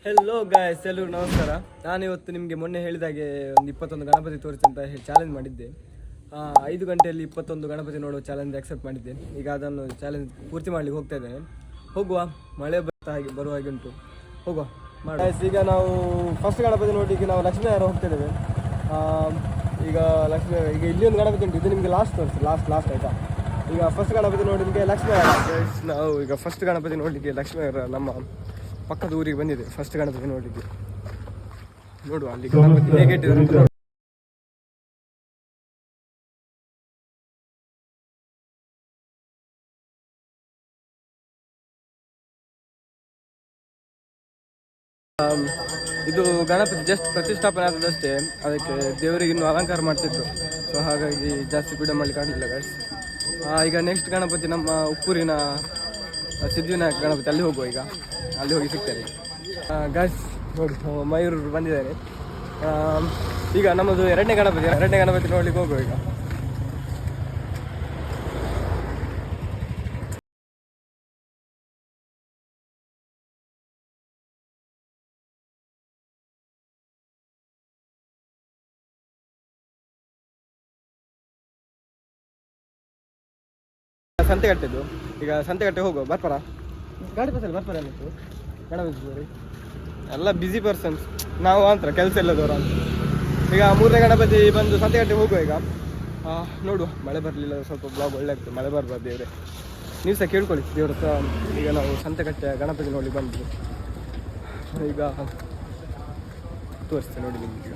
Hello guys, ಎಲ್ಲರಿಗೂ ನಮಸ್ಕಾರ. ನಾನಿವತ್ತು ನಿಮಗೆ ಮೊನ್ನೆ ಹೇಳಿದಾಗೆ ಒಂದು 21 ಗಣಪತಿ ತೋರಿಸಿ ಅಂತ ಚಾಲೆಂಜ್ ಮಾಡಿದ್ದೆ. 5 ಗಂಟೆಯಲ್ಲಿ 21 ಗಣಪತಿ ನೋಡೋ ಚಾಲೆಂಜ್ ಅಕ್ಸೆಪ್ಟ್ ಮಾಡಿದ್ದೆ. ಈಗ ಅದನ್ನು ಚಾಲೆಂಜ್ ಪೂರ್ತಿ ಮಾಡಲಿಕ್ಕೆ ಹೋಗ್ತಾ ಇದ್ದೇನೆ. ಹೋಗುವ, ಮಳೆ ಬರುವ ಹಾಗೆ ಉಂಟು. ಹೋಗುವ ಗಾಯ್ಸ್. ಈಗ ನಾವು ಫಸ್ಟ್ ಗಣಪತಿ ನೋಡಲಿಕ್ಕೆ ನಾವು ಲಕ್ಷ್ಮೀನಗರ ಹೋಗ್ತಾ ಇದ್ದೇವೆ. ಈಗ ಈಗ ಇಲ್ಲಿ ಒಂದು ಗಣಪತಿ ಉಂಟು, ಇದು ನಿಮಗೆ ಲಾಸ್ಟ್ ತೋರಿಸಿ, ಲಾಸ್ಟ್ ಆಯಿತಾ. ಈಗ ಫಸ್ಟ್ ಗಣಪತಿ ನೋಡಿ ನಿಮಗೆ ಲಕ್ಷ್ಮೀನಗರ. ನಾವು ಈಗ ಫಸ್ಟ್ ಗಣಪತಿ ನೋಡಲಿಕ್ಕೆ ಲಕ್ಷ್ಮೀನಗರ ನಮ್ಮ ಪಕ್ಕದ ಊರಿಗೆ ಬಂದಿದೆ. ಫಸ್ಟ್ ಗಣಪತಿ ನೋಡಲಿಕ್ಕೆ ನೋಡುವ ಅಲ್ಲಿ ಗಣಪತಿ ಹೇಗೆ ಇಟ್ಟಿದ್ದಾರೆ ಅಂತ. ಇದು ಗಣಪತಿ ಜಸ್ಟ್ ಪ್ರತಿಷ್ಠಾಪನೆ ಆದದಷ್ಟೇ, ಅದಕ್ಕೆ ದೇವರಿಗೆ ಇನ್ನೂ ಅಲಂಕಾರ ಮಾಡ್ತಿದ್ರು. ಸೊ ಹಾಗಾಗಿ ಜಾಸ್ತಿ ಕೂಡ ಮಾಡ್ಲಿಕ್ಕೆ ಆಗಲಿಲ್ಲ ಗೈಸ್. ಈಗ ನೆಕ್ಸ್ಟ್ ಗಣಪತಿ ನಮ್ಮ ಉಪ್ಪೂರಿನ ಸಿದ್ಧಿವಿನಾಯಕ ಗಣಪತಿ, ಅಲ್ಲಿ ಹೋಗುವ. ಈಗ ಅಲ್ಲಿ ಹೋಗಿ ಸಿಗ್ತಾರೆ ಗೈಸ್. ನೋಡಿ ಮಯೂರು ಬಂದಿದ್ದಾರೆ. ಈಗ ನಮ್ಮದು ಎರಡನೇ ಗಣಪತಿ ನೋಡ್ಲಿಕ್ಕೆ ಹೋಗುವ. ಈಗ ಸಂತೆಗಟ್ಟೆದು, ಈಗ ಸಂತೆಗಟ್ಟೆ ಹೋಗುವ. ಬರ್ಪಾರ ಗಾಡಿ ಬಸ್ಸಲ್ಲಿ ಬರ್ಪಾರ ಅನ್ನಿತ್ತು ಗಣಪತಿ ಎಲ್ಲ ಬ್ಯುಸಿ ಪರ್ಸನ್ಸ್ ನಾವು ಅಂತ ಕೆಲಸ ಇಲ್ಲದವರು ಅಂತ. ಈಗ ಮೂರನೇ ಗಣಪತಿ ಬಂದು ಸಂತೆಗಟ್ಟೆ ಹೋಗುವ. ಈಗ ನೋಡುವ, ಮಳೆ ಬರಲಿಲ್ಲ ಸ್ವಲ್ಪ ಬ್ಲಾಗ್ ಒಳ್ಳೆ ಆಗ್ತದೆ. ಮಳೆ ಬರ್ಬಾರ್ದು ದೇವ್ರೆ, ನೀವು ಸಹ ಕೇಳ್ಕೊಳ್ಳಿ ದೇವ್ರ ಹತ್ರ. ಈಗ ನಾವು ಸಂತೆಗಟ್ಟೆ ಗಣಪತಿ ನೋಡಿ ಬಂದ್ವಿ. ಈಗ ತೋರಿಸ್ತೇನೆ ನೋಡಿ ನಿಮ್ಗೆ. ಈಗ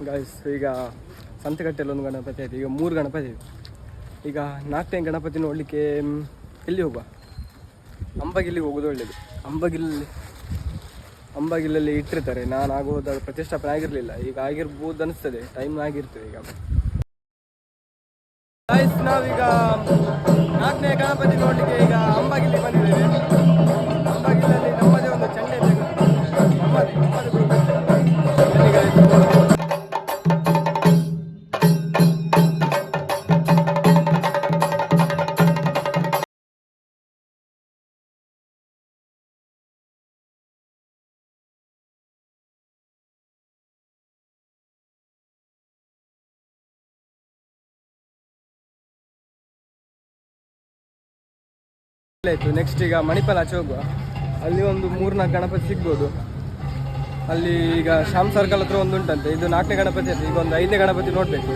ಗಾಯ್ಸ್, ಈಗ ಸಂತೆಗಟ್ಟೆಯಲ್ಲಿ ಒಂದು ಗಣಪತಿ ಆಯಿತು. ಈಗ 3 ಗಣಪತಿ ಇದೆ. ಈಗ 4ನೇ ಗಣಪತಿ ನೋಡಲಿಕ್ಕೆ ಎಲ್ಲಿ ಹೋಗುವ? ಅಂಬಗಿಲ್ಲಿಗೆ ಹೋಗೋದು ಒಳ್ಳೆಯದು. ಅಂಬಗಿಲ್ಲಲ್ಲಿ ಇಟ್ಟಿರ್ತಾರೆ. ನಾನು ಆಗೋದಾಗ ಪ್ರತಿಷ್ಠಾಪನೆ ಆಗಿರಲಿಲ್ಲ, ಈಗ ಆಗಿರ್ಬೋದು ಅನಿಸ್ತದೆ. ಟೈಮ್ ಆಗಿರ್ತದೆ. ಈಗ ಗಾಯ್ಸ್, ನಾವೀಗ 4ನೇ ಗಣಪತಿ ನೋಡಲಿಕ್ಕೆ ಈಗ ಅಂಬಗಿಲ್ಲಿ ಬಂದಿದ್ದೇವೆ. ಅಂಬಗಿಲ್ಲಲ್ಲಿ ನಮ್ಮದೇ ಒಂದು ಚಂಡೆ ಇದೆ. ಆಯಿತು. ನೆಕ್ಸ್ಟ್ ಈಗ ಮಣಿಪಾಲ ಆಚೆ ಹೋಗುವ. ಅಲ್ಲಿ ಒಂದು 3-4 ಗಣಪತಿ ಸಿಗ್ಬೋದು. ಅಲ್ಲಿ ಈಗ ಶ್ಯಾಮ್ ಸರ್ಕಲ್ ಹತ್ರ ಒಂದು ಉಂಟಂತೆ. ಇದು 4ನೇ ಗಣಪತಿ ಆಯ್ತು. ಈಗ ಒಂದು 5ನೇ ಗಣಪತಿ ನೋಡಬೇಕು.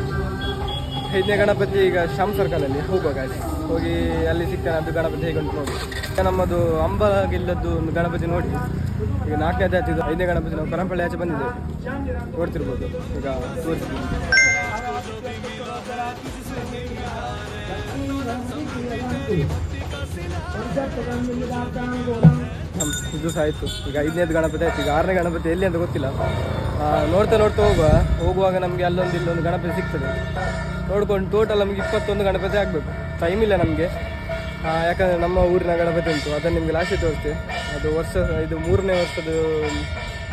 5ನೇ ಗಣಪತಿ ಈಗ ಶ್ಯಾಮ್ ಸರ್ಕಲಲ್ಲಿ ಹೋಗುವ ಗಾಡಿ. ಹೋಗಿ ಅಲ್ಲಿ ಸಿಗ್ತಾನೆ ಅದು ಗಣಪತಿ ಹೇಗೆ ಉಂಟು ನೋಡಿ. ಈಗ ನಮ್ಮದು ಅಂಬಗಿಲ್ಲದ್ದು ಒಂದು ಗಣಪತಿ ನೋಡಿ. ಈಗ 4ನೇದೇ ಆಯ್ತು. ಇದು 5ನೇ ಗಣಪತಿ. ನಾವು ಕರಂಪಳ್ಳಿ ಆಚೆ ಬಂದಿದ್ದೇವೆ, ನೋಡ್ತಿರ್ಬೋದು. ಈಗ ತೋರಿಸ್ತೀವಿ. ಇದು ಸಹ ಆಯಿತು. ಈಗ 5ನೇದು ಗಣಪತಿ ಆಯ್ತು. ಈಗ 6ನೇ ಗಣಪತಿ ಎಲ್ಲಿ ಅಂತ ಗೊತ್ತಿಲ್ಲ. ನೋಡ್ತಾ ಹೋಗುವಾಗ ನಮಗೆ ಅಲ್ಲೊಂದು ಇಲ್ಲೊಂದು ಗಣಪತಿ ಸಿಗ್ತದೆ. ನೋಡ್ಕೊಂಡು ಟೋಟಲ್ ನಮಗೆ 21 ಗಣಪತಿ ಆಗಬೇಕು. ಟೈಮ್ ಇಲ್ಲ ನಮಗೆ, ಯಾಕಂದರೆ ನಮ್ಮ ಊರಿನ ಗಣಪತಿ ಉಂಟು. ಅದನ್ನು ನಿಮಗೆ ಲಾಸ್ಟ್ ತೋರಿಸ್ತೇವೆ. ಅದು ಇದು 3ನೇ ವರ್ಷದ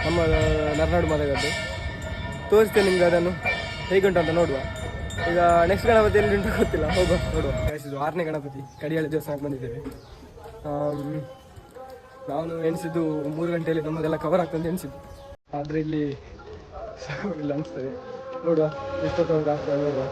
ನಮ್ಮ ನರನಾಡು ಮದಗದ್ದು ತೋರಿಸ್ತೇನೆ ನಿಮ್ಗೆ. ಅದನ್ನು ಹೇಗುಂಟು ಅಂತ ನೋಡುವ. ಈಗ ನೆಕ್ಸ್ಟ್ ಗಣಪತಿ ಎಲ್ಲಿ ಉಂಟು ಗೊತ್ತಿಲ್ಲ, ಹೋಗುವ ನೋಡುವ. ಇದು 6ನೇ ಗಣಪತಿ ಕಡಿಯಾಳಿ ದೇವಸ್ಥಾನಕ್ಕೆ ಬಂದಿದ್ದೇವೆ. ನಾನು ಎಣಿಸಿದ್ದು 3 ಗಂಟೆಯಲ್ಲಿ ನಮ್ಮದೆಲ್ಲ ಕವರ್ ಆಗ್ತದೆ ಎಣಿಸಿದ್ದು. ಆದರೆ ಇಲ್ಲಿ ಇಲ್ಲ ಅನಿಸ್ತದೆ. ನೋಡುವ ಎಷ್ಟೊತ್ತು ಆಗ್ತದೆ ನೋಡುವ.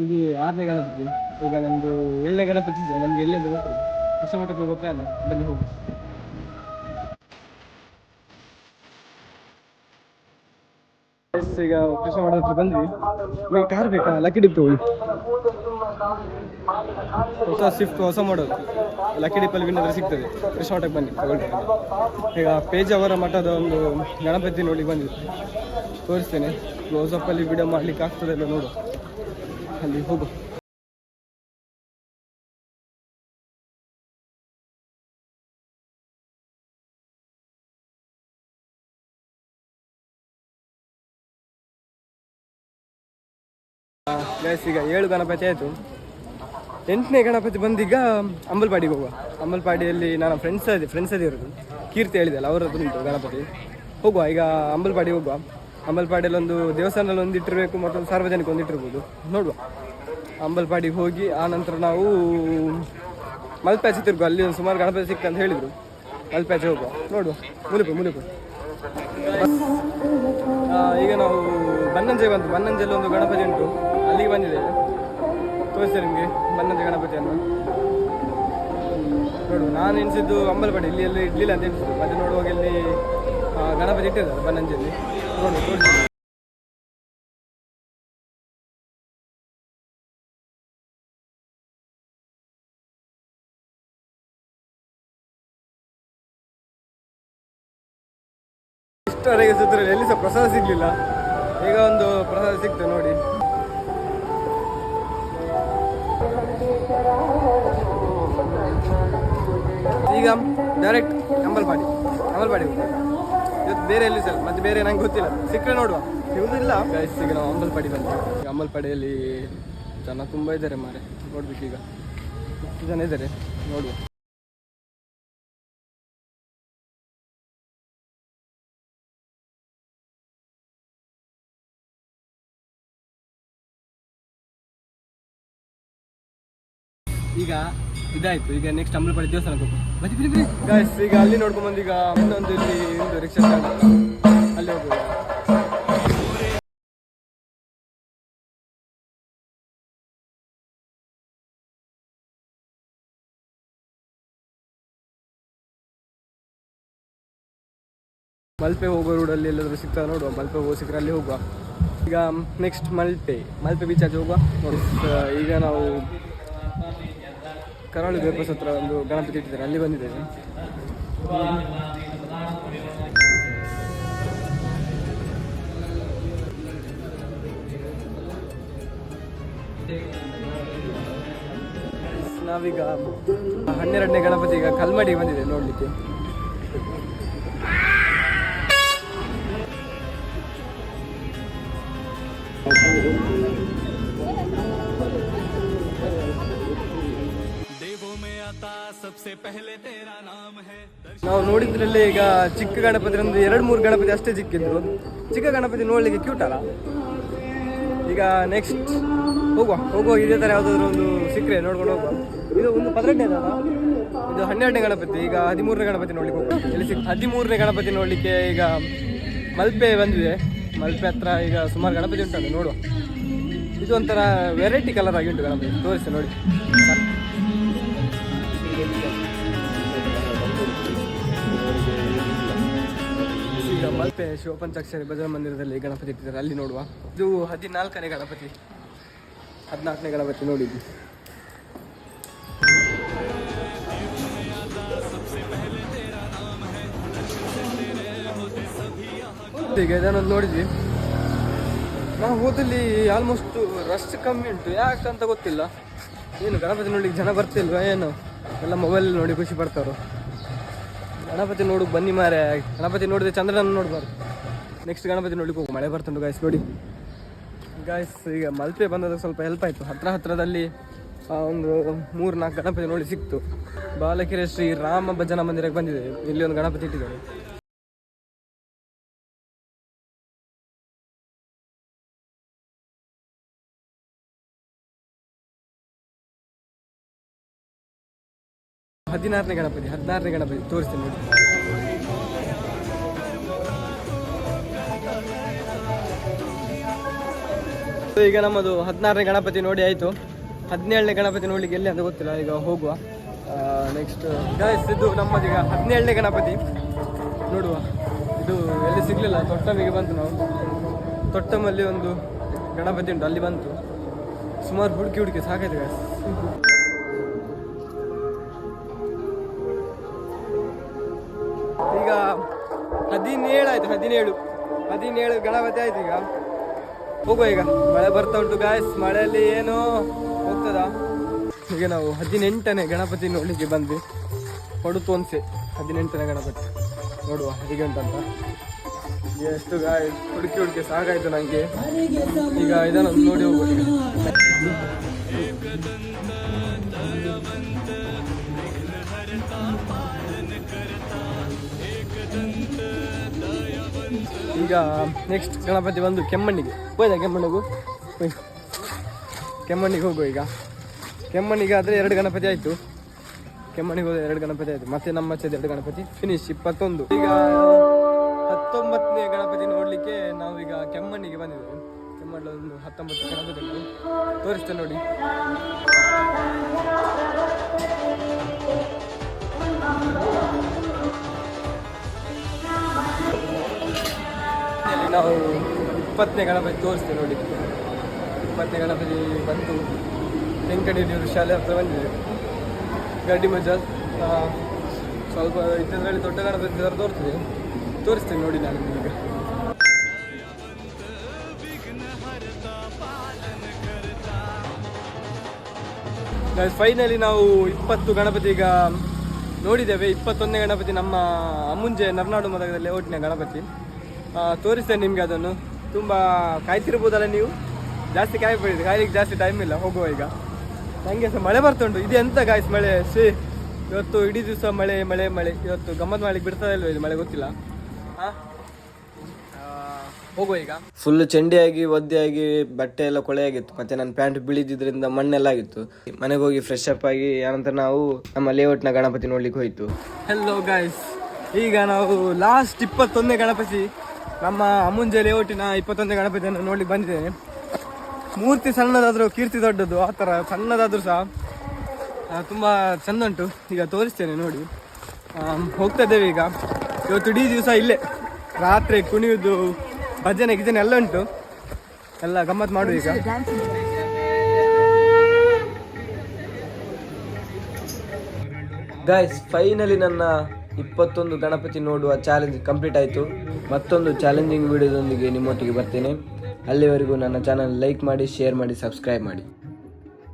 ಇಲ್ಲಿ 6ನೇ ಗಣಪತಿ. ಈಗ ನಮ್ಮದು 7ನೇ ಗಣಪತಿ ಇದೆ. ನಮಗೆ ಎಲ್ಲಿಂದ ಗೊತ್ತಿಲ್ಲ, ಹೊಸ ಮಠಕ್ಕೆ ಹೋಗೋ ಪ್ಲಾನ್. ಬನ್ನಿ ಹೋಗಿ. ಈಗ ಕೃಷ್ಣ ಮಠದ ಹತ್ರ ಬಂದ್ವಿ. ಕಾರ್ ಬೇಕಾ? ಲಕ್ಕಿ ಡಿಪ್ ಹೋಗಿ ಹೊಸ ಸ್ವಿಫ್ಟ್ ಹೊಸ ಮಾಡಲ್ ಲಕ್ಕಿ ಡಿಪ್ಪಲ್ಲಿ ವಿನ್ನರ್ ಸಿಗ್ತದೆ ರಿಸಾರ್ಟಿಗೆ ಬನ್ನಿ ತಗೊಳ್ಳಿ. ಈಗ ಪೇಜಾವರ ಮಠದ ಒಂದು ಗಣಪತಿ ನೋಡಿ ಬಂದಿದೆ, ತೋರಿಸ್ತೇನೆ. ಕ್ಲೋಸಪ್ಪಲ್ಲಿ ವಿಡಿಯೋ ಮಾಡಲಿಕ್ಕೆ ಆಗ್ತದೆಲ್ಲ ನೋಡು, ಅಲ್ಲಿ ಹೋಗು. ಗೈಸ್ ಈಗ 7 ಗಣಪತಿ ಆಯಿತು. 8ನೇ ಗಣಪತಿ ಬಂದೀಗ ಅಂಬಲ್ಪಾಡಿಗೆ ಹೋಗುವ. ಅಂಬಲ್ಪಾಡಿಯಲ್ಲಿ ನನ್ನ ಫ್ರೆಂಡ್ಸ್ ಅದೇ ಇರೋದು, ಕೀರ್ತಿ ಹೇಳಿದೆಲ್ಲ ಅವರದ್ದು ಉಂಟು ಗಣಪತಿ. ಹೋಗುವ ಈಗ ಅಂಬಲ್ಪಾಡಿಗೆ ಹೋಗುವ. ಅಂಬಲ್ಪಾಡಿಯಲ್ಲಿ ಒಂದು ದೇವಸ್ಥಾನದಲ್ಲಿ ಒಂದು ಇಟ್ಟಿರಬೇಕು, ಮತ್ತೊಂದು ಸಾರ್ವಜನಿಕ ಒಂದು ಇಟ್ಟಿರ್ಬೋದು, ನೋಡುವ. ಅಂಬಲ್ಪಾಡಿಗೆ ಹೋಗಿ ಆ ನಂತರ ನಾವು ಮಲ್ಪ್ಯಾಚೆ ತಿರುಗುವ. ಅಲ್ಲಿ ಒಂದು ಸುಮಾರು ಗಣಪತಿ ಸಿಕ್ಕಂತ ಹೇಳಿದರು, ಮಲ್ಪ್ಯಾಚೆ ಹೋಗುವ, ನೋಡುವ. ಮುಲುಪು ಈಗ ನಾವು ಬನ್ನಂಜೆಯಲ್ಲಿ ಒಂದು ಗಣಪತಿ ಉಂಟು, ಅಲ್ಲಿಗೆ ಬಂದಿದ್ದೇವೆ. ತೋರಿಸ್ತೇನೆ ನಿಮಗೆ ಬನ್ನಂಜೆ ಗಣಪತಿಯನ್ನು. ನೋಡು, ನಾನು ಎನಿಸಿದ್ದು ಅಂಬಲ್ಪಾಡಿ ಇಲ್ಲಿ ಇಡ್ಲಿಲ್ಲ ಅಂತ ಎನಿಸಿದ್ದು, ಮತ್ತೆ ನೋಡುವಾಗ ಇಲ್ಲಿ ಗಣಪತಿ ಇಟ್ಟಿದ್ದಾರೆ ಬನ್ನಂಜೆಯಲ್ಲಿ. ನೋಡು ತೋರಿಸ್ತೀನಿ. ಇಷ್ಟವರೆಗೆ ಸುತ್ತರಲ್ಲಿ ಎಲ್ಲಿ ಸಹ ಪ್ರಸಾದ ಸಿಗಲಿಲ್ಲ, ಈಗ ಒಂದು ಪ್ರಸಾದ ಸಿಗ್ತದೆ ನೋಡಿ. ಈಗ ಡೈರೆಕ್ಟ್ ಅಂಬಲ್ಪಾಡಿ ಇವತ್ತು ಬೇರೆ ಎಲ್ಲಿ ಸರ್, ಮತ್ತೆ ಬೇರೆ ನಂಗೆ ಗೊತ್ತಿಲ್ಲ, ಸಿಕ್ಕರೆ ನೋಡುವ, ಸಿಗುದಿಲ್ಲ. ಈಗ ನಾವು ಅಂಬಲ್ಪಾಡಿ ಬಂದು, ಈಗ ಅಂಬಲ್ಪಾಡಿಯಲ್ಲಿ ಜನ ತುಂಬ ಇದ್ದಾರೆ ಮಾರೆ, ನೋಡ್ಬೇಕು. ಈಗ ಎಷ್ಟು ಜನ ಇದ್ದಾರೆ ನೋಡುವ. ಈಗ ಇದಾಯ್ತು, ಈಗ ನೆಕ್ಸ್ಟ್ ಅಂಬಲ್ಪಾಡಿ ದೇವಸ್ಥಾನಕ್ಕೆ ಹೋಗ್ಬೋದು. ಗಾಯ್ಸ್ ಈಗ ಅಲ್ಲಿ ನೋಡ್ಕೊಂಡ್ಬಂದು ಈಗ ಇನ್ನೊಂದು ಇಲ್ಲಿ ಒಂದು ರಿಕ್ಷಾ ಅಲ್ಲಿ ಹೋಗ್ಬೋದು. ಮಲ್ಪೆ ಹೋಗೋ ರೋಡಲ್ಲಿ ಎಲ್ಲಾದರೂ ಸಿಗ್ತದೆ ನೋಡುವ. ಮಲ್ಪೆ ಹೋಗೋ ಸಿಕ್ಕರೆ ಅಲ್ಲಿ ಹೋಗುವ. ಈಗ ನೆಕ್ಸ್ಟ್ ಮಲ್ಪೆ ಬೀಚ್ ಆಚೆ ಹೋಗುವ ನೋಡಿ. ಈಗ ನಾವು ಕರಾವಳಿ ಬೇಪಸ್ ಹತ್ರ ಒಂದು ಗಣಪತಿ ಇಟ್ಟಿದ್ದಾರೆ, ಅಲ್ಲಿ ಬಂದಿದ್ದೇವೆ. ನಾವೀಗ 12ನೇ ಗಣಪತಿ ಈಗ ಕಲ್ಮಡಿಗೆ ಬಂದಿದೆ ನೋಡಲಿಕ್ಕೆ. ನಾವು ನೋಡಿದ್ರಲ್ಲಿ ಈಗ ಚಿಕ್ಕ ಗಣಪತಿ ಒಂದು 2-3 ಗಣಪತಿ ಅಷ್ಟೇ ಚಿಕ್ಕಿದ್ರು. ಚಿಕ್ಕ ಗಣಪತಿ ನೋಡ್ಲಿಕ್ಕೆ ಕ್ಯೂಟ್ ಅಲ್ಲ. ಈಗ ನೆಕ್ಸ್ಟ್ ಹೋಗುವ ಇದೇ ಥರ ಯಾವುದಾದ್ರು ಒಂದು ಸಿಕ್ಕರೆ ನೋಡ್ಕೊಂಡು ಹೋಗುವ. ಇದು ಒಂದು 18ನೇ ಅಲ್ಲ, ಇದು 12ನೇ ಗಣಪತಿ. ಈಗ 13ನೇ ಗಣಪತಿ ನೋಡ್ಲಿಕ್ಕೆ ಹೋಗುವ. ಇಲ್ಲಿ 13ನೇ ಗಣಪತಿ ನೋಡ್ಲಿಕ್ಕೆ ಈಗ ಮಲ್ಪೆ ಬಂದಿದೆ. ಮಲ್ಪೆ ಹತ್ರ ಈಗ ಸುಮಾರು ಗಣಪತಿ ಉಂಟಲ್ಲ, ನೋಡುವ. ಇದು ಒಂಥರ ವೆರೈಟಿ ಕಲರ್ ಆಗಿ ಉಂಟು ಗಣಪತಿ, ತೋರಿಸಿ ನೋಡಿ. ಈಗ ಮಲ್ಪೆ ಶಿವಪಂಚಾಕ್ಷರಿ ಭಜನಾ ಮಂದಿರದಲ್ಲಿ ಗಣಪತಿ ಇಟ್ಟಿದ್ದಾರೆ, ಅಲ್ಲಿ ನೋಡುವ. ಇದು 14ನೇ ಗಣಪತಿ, 14ನೇ ಗಣಪತಿ ನೋಡಿದ್ದು. ಈಗ ಇದನ್ನೊಂದು ನೋಡಿದ್ವಿ ನಾವು. ಹೋದಲ್ಲಿ ಆಲ್ಮೋಸ್ಟ್ ರಶ್ ಕಮ್ಮಿ ಉಂಟು, ಯಾಕಂತ ಗೊತ್ತಿಲ್ಲ. ಏನು ಗಣಪತಿ ನೋಡ್ಲಿಕ್ಕೆ ಜನ ಬರ್ತಿಲ್ವಾ ಏನು, ಎಲ್ಲ ಮೊಬೈಲ್ ನೋಡಿ ಖುಷಿ ಪಡ್ತಾರೋ. ಗಣಪತಿ ನೋಡಕ್ಕೆ ಬನ್ನಿ ಮಾರೆ, ಗಣಪತಿ ನೋಡಿದ್ರೆ ಚಂದ್ರನ ನೋಡ್ಬಾರ್ದು. ನೆಕ್ಸ್ಟ್ ಗಣಪತಿ ನೋಡ್ಲಿಕ್ಕೆ ಹೋಗು, ಮಳೆ ಬರ್ತುಂಟು ಗಾಯ್ಸ್ ನೋಡಿ. ಗಾಯ್ಸ್ ಈಗ ಮಲ್ಪೆ ಬಂದದ್ದು ಸ್ವಲ್ಪ ಹೆಲ್ಪ್ ಆಯಿತು. ಹತ್ರದಲ್ಲಿ ಒಂದು 3-4 ಗಣಪತಿ ನೋಡಿ ಸಿಕ್ತು. ಬಾಲಕೆರೆ ಶ್ರೀ ರಾಮ ಭಜನಾ ಮಂದಿರಕ್ಕೆ ಬಂದಿದೆ, ಇಲ್ಲಿ ಒಂದು ಗಣಪತಿ ಇಟ್ಟಿದ್ದಾರೆ. ಹದಿನಾರನೇ ಗಣಪತಿ ತೋರಿಸ್ತೀನಿ ನೋಡಿ. ಈಗ ನಮ್ಮದು 16ನೇ ಗಣಪತಿ ನೋಡಿ ಆಯಿತು. 17ನೇ ಗಣಪತಿ ನೋಡ್ಲಿಕ್ಕೆ ಎಲ್ಲಿ ಅಂತ ಗೊತ್ತಿಲ್ಲ, ಈಗ ಹೋಗುವ. ನೆಕ್ಸ್ಟ್ ಗಾಯ್ಸ್ ಇದು ನಮ್ಮದೀಗ 17ನೇ ಗಣಪತಿ ನೋಡುವ. ಇದು ಎಲ್ಲಿ ಸಿಗಲಿಲ್ಲ, ತೊಟ್ಟಮಿಗೆ ಬಂತು ನಾವು. ತೊಟ್ಟಮಲ್ಲಿ ಒಂದು ಗಣಪತಿ ಉಂಟು, ಅಲ್ಲಿ ಬಂತು. ಸುಮಾರು ಹುಡುಕಿ ಸಾಕಾಯ್ತು ಗಾಯ್ಸ್. ಈಗ 17 ಆಯ್ತು, 17 ಗಣಪತಿ ಆಯ್ತು. ಈಗ ಹೋಗುವ, ಈಗ ಮಳೆ ಬರ್ತಾ ಉಂಟು ಗಾಯ್ಸ್. ಮಳೆಯಲ್ಲಿ ಏನೋ ಹೋಗ್ತದ. ಈಗ ನಾವು 18ನೇ ಗಣಪತಿ ನೋಡ್ಲಿಕ್ಕೆ ಬಂದ್ವಿ. ಹೊಡುತೋನ್ಸೆ 18ನೇ ಗಣಪತಿ ನೋಡುವ ಹೇಗೆ ಉಂಟಂತ. ಎಷ್ಟು ಗಾಯ್ಸ್ ಹುಡುಕಿ ಸಾಕಾಯ್ತು ನನಗೆ. ಈಗ ಇದನ್ನು ನೋಡಿ ಹೋಗ್ಬೋದು. ಈಗ ನೆಕ್ಸ್ಟ್ ಗಣಪತಿ ಬಂದು ಕೆಮ್ಮಣ್ಣಿಗೆ ಹೋಯ್ದ. ಕೆಮ್ಮಣ್ಣಿಗೆ ಹೋಗುವ. ಈಗ ಕೆಮ್ಮಣ್ಣಿಗೆ ಆದರೆ 2 ಗಣಪತಿ ಆಯಿತು. ಕೆಮ್ಮಣ್ಣಿಗೆ ಹೋದ 2 ಗಣಪತಿ ಆಯಿತು. ಮತ್ತೆ ನಮ್ಮ ಹಚ್ಚದ 2 ಗಣಪತಿ ಫಿನಿಶ್ 21. ಈಗ 19ನೇ ಗಣಪತಿ ನೋಡಲಿಕ್ಕೆ ನಾವೀಗ ಕೆಮ್ಮಣ್ಣಿಗೆ ಬಂದಿದ್ದೇವೆ. ಕೆಮ್ಮಣ್ಣಲ್ಲಿ ಒಂದು 19 ಗಣಪತಿ ಉಂಟು, ತೋರಿಸ್ತೇನೆ ನೋಡಿ. ನಾವು 20ನೇ ಗಣಪತಿ ತೋರಿಸ್ತೇವೆ ನೋಡಿ. 20ನೇ ಗಣಪತಿ ಬಂದು ವೆಂಕಟೇಶ್ವರ ಶಾಲೆ ಹತ್ರ ಬಂದಿದೆ. ಗಡ್ಡಿ ಮಜಾ ಸ್ವಲ್ಪ ಇದರಲ್ಲಿ ದೊಡ್ಡ ಗಣಪತಿ ತೋರಿಸ್ತೇನೆ ನೋಡಿ ನಾನು ಈಗ. ಫೈನಲಿ ನಾವು 20 ಗಣಪತಿ ಈಗ ನೋಡಿದ್ದೇವೆ. 21ನೇ ಗಣಪತಿ ನಮ್ಮ ಅಮ್ಮುಂಜೆ ನರ್ನಾಡು ಮದಗದಲ್ಲಿ ಲೇಔಟ್ನ ಗಣಪತಿ ತೋರಿಸ್ತೇನೆ ನಿಮಗೆ. ಅದನ್ನು ತುಂಬ ಕಾಯ್ತಿರ್ಬೋದಲ್ಲ ನೀವು. ಜಾಸ್ತಿ ಕಾಯ್ಲಿಕ್ಕೆ ಜಾಸ್ತಿ ಟೈಮ್ ಇಲ್ಲ. ಹೋಗುವ ಈಗ. ನನಗೆ ಸಹ ಮಳೆ ಬರ್ತಾ ಉಂಟು. ಇದು ಎಂತ ಗಾಯ್ಸ್ ಮಳೆ. ಇವತ್ತು ಇಡೀ ದಿವಸ ಮಳೆ. ಇವತ್ತು ಗಮ್ಮತ್ ಮಾಡ್ಲಿಕ್ಕೆ ಬಿಡ್ತದೆ ಇಲ್ವ ಇದು ಮಳೆ ಗೊತ್ತಿಲ್ಲ. ಹೋಗುವ ಈಗ. ಫುಲ್ ಚಂಡಿಯಾಗಿ ಒದ್ದೆಯಾಗಿ ಬಟ್ಟೆ ಎಲ್ಲ ಕೊಳೆಯಾಗಿತ್ತು. ಮತ್ತೆ ನನ್ನ ಪ್ಯಾಂಟ್ ಬೀಳಿದ್ರಿಂದ ಮಣ್ಣೆಲ್ಲ ಆಗಿತ್ತು. ಮನೆಗೆ ಹೋಗಿ ಫ್ರೆಶ್ ಅಪ್ ಆಗಿ ಆನಂತರ ನಾವು ನಮ್ಮ ಲೇಔಟ್ನ ಗಣಪತಿ ನೋಡ್ಲಿಕ್ಕೆ ಹೋಯ್ತು. ಹೆಲೋ ಗಾಯ್ಸ್, ಈಗ ನಾವು ಲಾಸ್ಟ್ 21ನೇ ಗಣಪತಿ ನಮ್ಮ ಅಮ್ಮುಂಜೆ ಲೇಔಟಿನ 21ನೇ ಗಣಪತಿಯನ್ನು ನೋಡ್ಲಿಕ್ಕೆ ಬಂದಿದ್ದೇನೆ. ಮೂರ್ತಿ ಸಣ್ಣದಾದರೂ ಕೀರ್ತಿ ದೊಡ್ಡದು. ಆ ಥರ ಸಣ್ಣದಾದರೂ ಸಹ ತುಂಬ ಚೆಂದ ಉಂಟು. ಈಗ ತೋರಿಸ್ತೇನೆ ನೋಡಿ. ಹೋಗ್ತಾ ಇದ್ದೇವೆ ಈಗ. ಇವತ್ತು ಇಡೀ ದಿವಸ ಇಲ್ಲೇ ರಾತ್ರಿ ಕುಣಿಯುವುದು, ಭಜನೆ ಗಿಜನೆ ಎಲ್ಲ ಉಂಟು. ಎಲ್ಲ ಗಮ್ಮತ್ ಮಾಡು ಈಗ. ಗಾಯ್ಸ್, ಫೈನಲಿ ನನ್ನ 21 ಗಣಪತಿ ನೋಡುವ ಚಾಲೆಂಜ್ ಕಂಪ್ಲೀಟ್ ಆಯಿತು. ಮತ್ತೊಂದು ಚಾಲೆಂಜಿಂಗ್ ವಿಡಿಯೋದೊಂದಿಗೆ ನಿಮ್ಮೊಟ್ಟಿಗೆ ಬರ್ತೇನೆ. ಅಲ್ಲಿವರೆಗೂ ನನ್ನ ಚಾನಲ್ ಲೈಕ್ ಮಾಡಿ, ಶೇರ್ ಮಾಡಿ, ಸಬ್ಸ್ಕ್ರೈಬ್ ಮಾಡಿ.